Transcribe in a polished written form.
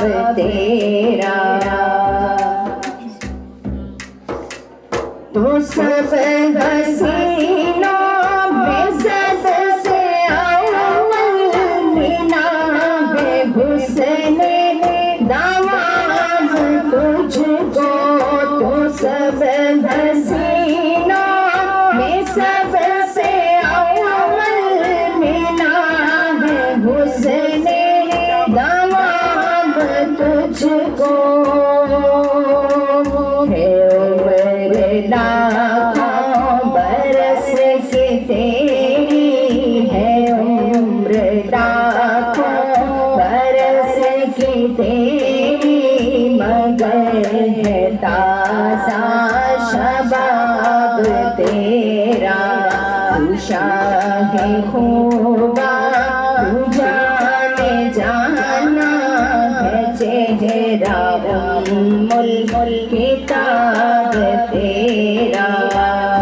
तेरा तो सब हसीनों में सबसे अव्वल मीना है हुस्ने दामाद तुझको तो सब हसीनों में सबसे अव्वल मीना है हुस्ने दामाद तुझको लाखों बरस की तेरी है उम्र लाखों बरस की तेरी मगर है ताज़ा शबाब तेरा तू शाहे खूबा तू जाने जाना है चेहरा उम्मुल किताब तेरा